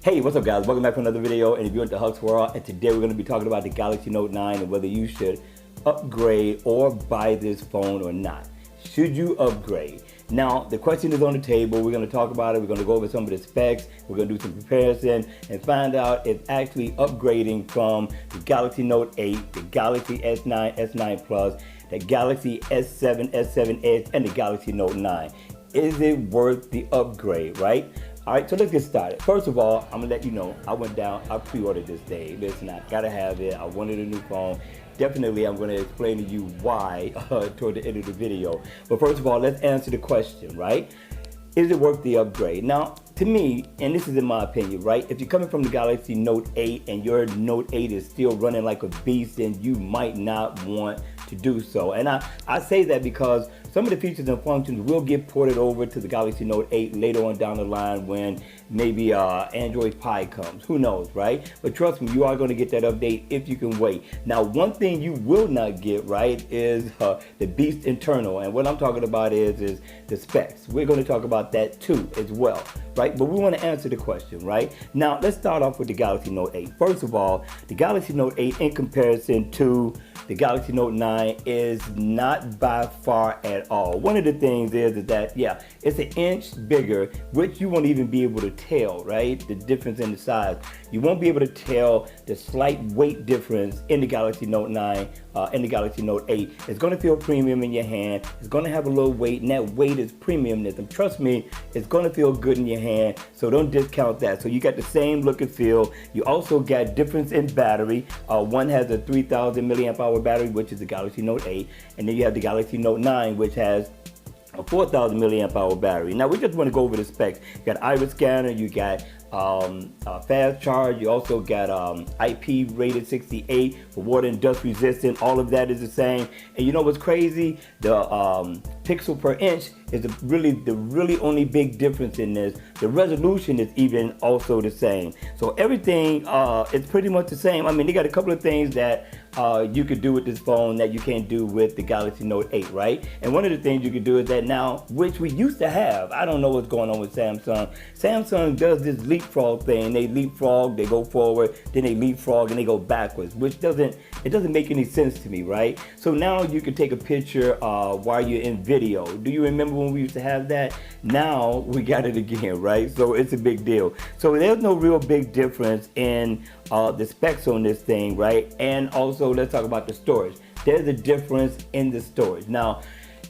Hey, what's up guys? Welcome back to another video, and if you're into Huck's World, and today we're going to be talking about the Galaxy Note 9 and whether you should upgrade or buy this phone or not. Should you upgrade? Now, the question is on the table. We're going to talk about it. We're going to go over some of the specs. We're going to do some comparison and find out if actually upgrading from the Galaxy Note 8, the Galaxy S9, S9 Plus, the Galaxy S7, S7 Edge, and the Galaxy Note 9. Is it worth the upgrade, right? All right, so let's get started. First of all, I'm gonna let you know, I went down, I pre-ordered this thing. Listen, I gotta have it. I wanted a new phone. Definitely, I'm gonna explain to you why toward the end of the video. But first of all, let's answer the question, right? Is it worth the upgrade? Now, to me, and this is in my opinion, right? If you're coming from the Galaxy Note 8 and your Note 8 is still running like a beast, then you might not want to do so. And I say that because some of the features and functions will get ported over to the Galaxy Note 8 later on down the line when maybe Android Pie comes. Who knows, right? But trust me, you are going to get that update if you can wait. Now, one thing you will not get, right, is the beast internal. And what I'm talking about is the specs. We're going to talk about that too as well, right? But we want to answer the question, right? Now, let's start off with the Galaxy Note 8. First of all, the Galaxy Note 8 in comparison to the Galaxy Note 9 is not by far at all. One of the things is that, yeah, it's an inch bigger, which you won't even be able to tell, right? The difference in the size. You won't be able to tell the slight weight difference in the Galaxy Note 9 and the Galaxy Note 8. It's going to feel premium in your hand. It's going to have a little weight, and that weight is premiumness. And trust me, it's going to feel good in your hand, so don't discount that. So you got the same look and feel. You also got difference in battery. One has a 3,000 milliamp hour battery, which is the Galaxy Note 8, and then you have the Galaxy Note 9, which has a 4,000 milliamp hour battery. Now we just want to go over the specs. You got iris scanner, you got fast charge, you also got IP rated 68 for water and dust resistant. All of that is the same. And you know what's crazy? The pixel per inch is the really only big difference in this. The resolution is even also the same. So everything is pretty much the same. I mean, they got a couple of things that you could do with this phone that you can't do with the Galaxy Note 8, right? And one of the things you could do is that now, which we used to have, I don't know what's going on with Samsung. Samsung does this leapfrog thing. They leapfrog, they go forward, then they leapfrog and they go backwards, which doesn't make any sense to me, right? So now you can take a picture while you're in video. Do you remember when we used to have that? Now we got it again, right? So it's a big deal. So there's no real big difference in the specs on this thing, right? And also let's talk about the storage. There's a difference in the storage. Now,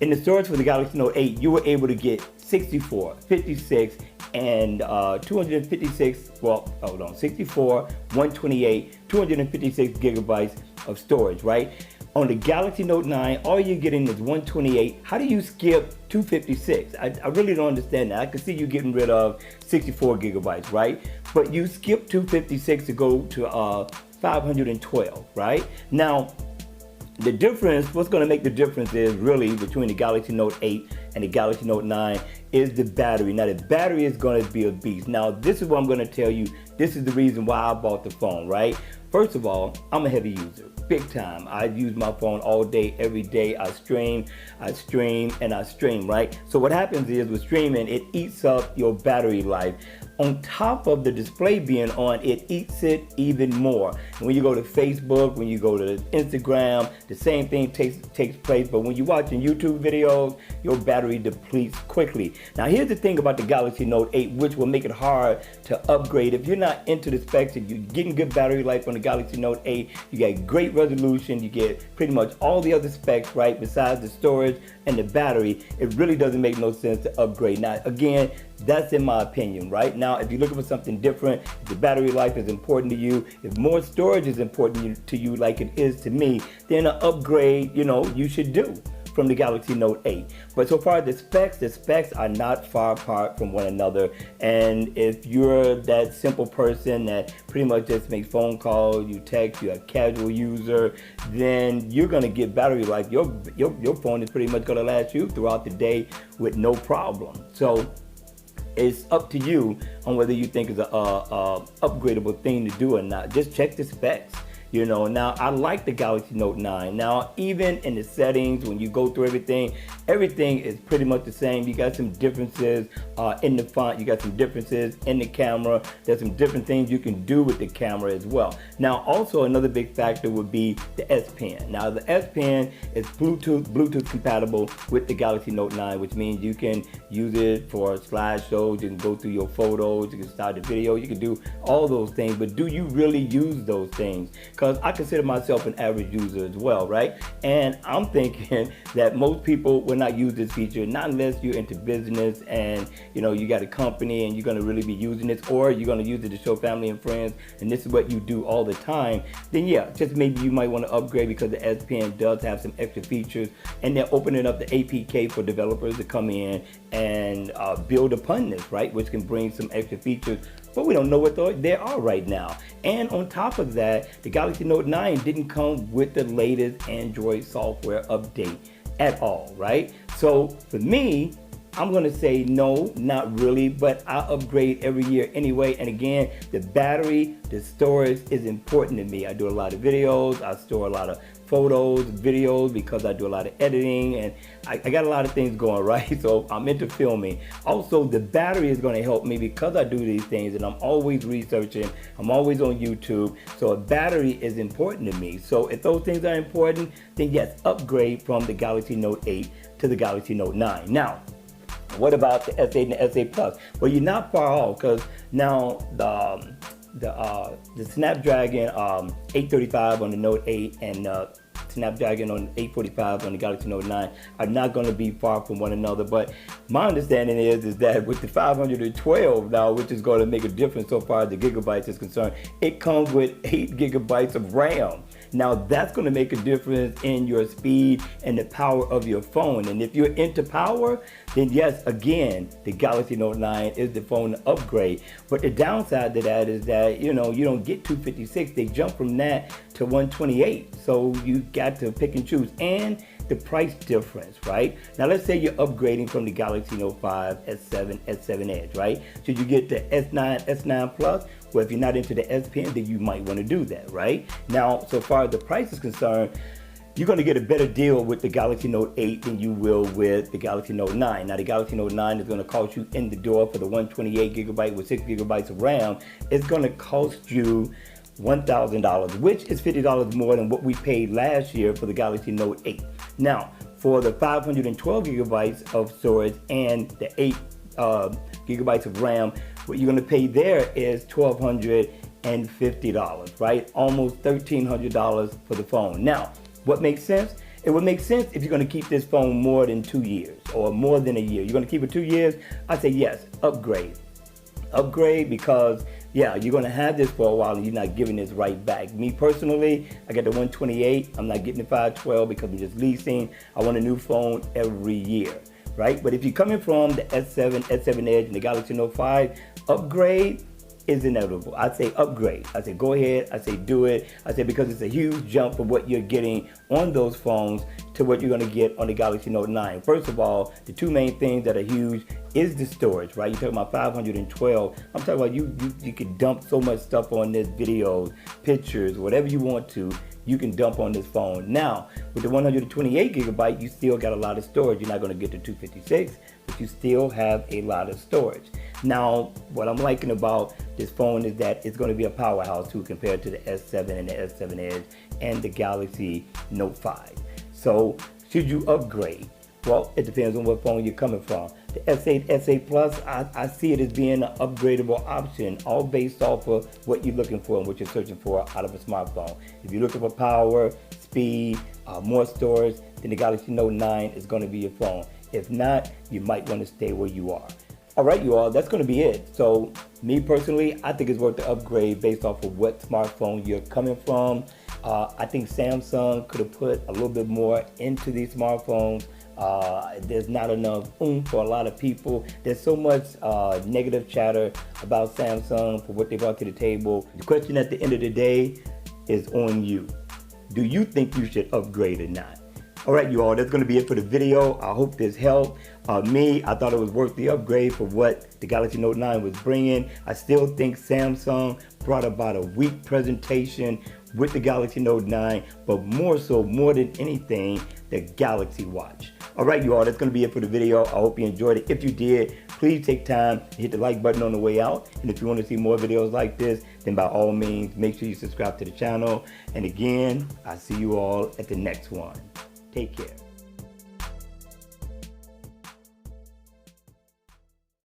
in the storage for the Galaxy Note 8, you were able to get 64, 56, and 256, well, hold on, 64, 128, 256 gigabytes of storage, right? On the Galaxy Note 9, all you're getting is 128. How do you skip 256? I really don't understand that. I can see you getting rid of 64 gigabytes, right? But you skip 256 to go to 512, right? Now, the difference, what's going to make the difference is really between the Galaxy Note 8 and the Galaxy Note 9 is the battery. Now, the battery is going to be a beast. Now, this is what I'm going to tell you. This is the reason why I bought the phone, right? First of all, I'm a heavy user, big time. I use my phone all day, every day. I stream, and I stream, right? So what happens is with streaming, it eats up your battery life. On top of the display being on, it eats it even more. And when you go to Facebook, when you go to Instagram, the same thing takes place. But when you're watching YouTube videos, your battery depletes quickly. Now, here's the thing about the Galaxy Note 8, which will make it hard to upgrade. If you're not into the specs, if you're getting good battery life on the Galaxy Note 8, you get great resolution, you get pretty much all the other specs, right, besides the storage and the battery, it really doesn't make no sense to upgrade. Now, again, that's in my opinion, right? Now, if you're looking for something different, if the battery life is important to you, if more storage is important to you like it is to me, then an upgrade, you know, you should do from the Galaxy Note 8. But so far the specs are not far apart from one another. And if you're that simple person that pretty much just makes phone calls, you text, you're a casual user, then you're gonna get battery life. Your phone is pretty much gonna last you throughout the day with no problem. So it's up to you on whether you think it's a upgradable thing to do or not. Just check the specs. Now I like the Galaxy Note 9. Now, even in the settings, when you go through everything is pretty much the same. You got some differences in the font, you got some differences in the camera. There's some different things you can do with the camera as well. Now, also another big factor would be the S Pen. Now, the S Pen is Bluetooth compatible with the Galaxy Note 9, which means you can use it for slideshows, you can go through your photos, you can start a video, you can do all those things. But do you really use those things? Because I consider myself an average user as well, right? And I'm thinking that most people will not use this feature, not unless you're into business and you got a company and you're going to really be using this, or you're going to use it to show family and friends, and this is what you do all the time. Then yeah, just maybe you might want to upgrade, because the S Pen does have some extra features, and they're opening up the APK for developers to come in and build upon this, right? Which can bring some extra features, but we don't know what they are right now. And on top of that, the Galaxy Note 9 didn't come with the latest Android software update at all, right? So for me, I'm gonna say no, not really, but I upgrade every year anyway. And again, the battery, the storage is important to me. I do a lot of videos, I store a lot of photos, videos, because I do a lot of editing, and I got a lot of things going, right? So I'm into filming. Also, the battery is gonna help me because I do these things, and I'm always researching, I'm always on YouTube, so a battery is important to me. So if those things are important, then yes, upgrade from the Galaxy Note 8 to the Galaxy Note 9. Now, what about the S8 and the S8 Plus? Well, you're not far off, because now the Snapdragon 835 on the Note 8 and Snapdragon on 845 on the Galaxy Note 9 are not going to be far from one another. But my understanding is that with the 512 now, which is going to make a difference so far as the gigabytes is concerned, it comes with 8 gigabytes of RAM. Now that's going to make a difference in your speed and the power of your phone. And if you're into power, then yes, again, the Galaxy Note 9 is the phone to upgrade. But the downside to that is that, you don't get 256. They jump from that to 128. So you got to pick and choose. And the price difference, right? Now let's say you're upgrading from the Galaxy Note 5, S7, S7 Edge, right? Should you get the S9, S9 Plus? Well, if you're not into the S Pen, then you might want to do that, right? Now, so far as the price is concerned, you're going to get a better deal with the Galaxy Note 8 than you will with the Galaxy Note 9. Now, the Galaxy Note 9 is going to cost you in the door for the 128 gigabyte with 6 gigabytes of RAM. It's going to cost you $1,000, which is $50 more than what we paid last year for the Galaxy Note 8. Now, for the 512 gigabytes of storage and the 8 gigabytes of RAM, what you're going to pay there is $1,250, right? Almost $1,300 for the phone. Now, what makes sense? It would make sense if you're going to keep this phone more than 2 years or more than a year. You're going to keep it 2 years? I say yes, upgrade. Upgrade, because yeah, you're going to have this for a while and you're not giving this right back. Me personally, I got the 128. I'm not getting the 512 because I'm just leasing. I want a new phone every year, right? But if you're coming from the S7, S7 Edge, and the Galaxy Note 5, upgrade is inevitable. I say upgrade. I say go ahead. I say do it. I say because it's a huge jump from what you're getting on those phones to what you're going to get on the Galaxy Note 9. First of all, the two main things that are huge is the storage, right? You're talking about 512. I'm talking about you can dump so much stuff on this, videos, pictures, whatever you want to, you can dump on this phone. Now, with the 128 gigabyte, you still got a lot of storage. You're not going to get to 256, but you still have a lot of storage. Now, what I'm liking about this phone is that it's going to be a powerhouse too, compared to the S7 and the S7 Edge and the Galaxy Note 5. So, should you upgrade? Well, it depends on what phone you're coming from. The S8, S8 Plus, I see it as being an upgradable option, all based off of what you're looking for and what you're searching for out of a smartphone. If you're looking for power, speed, more storage, then the Galaxy Note 9 is going to be your phone. If not, you might want to stay where you are. All right, you all, that's going to be it. So, me personally, I think it's worth the upgrade based off of what smartphone you're coming from. I think Samsung could have put a little bit more into these smartphones. There's not enough oomph for a lot of people. There's so much negative chatter about Samsung for what they brought to the table. The question at the end of the day is on you. Do you think you should upgrade or not? All right, you all, that's going to be it for the video. I hope this helped. I thought it was worth the upgrade for what the Galaxy Note 9 was bringing. I still think Samsung brought about a weak presentation with the Galaxy Note 9, but more than anything, the Galaxy Watch. All right, you all, that's going to be it for the video. I hope you enjoyed it. If you did, please take time to hit the like button on the way out. And if you want to see more videos like this, then by all means, make sure you subscribe to the channel. And again, I'll see you all at the next one. Take care.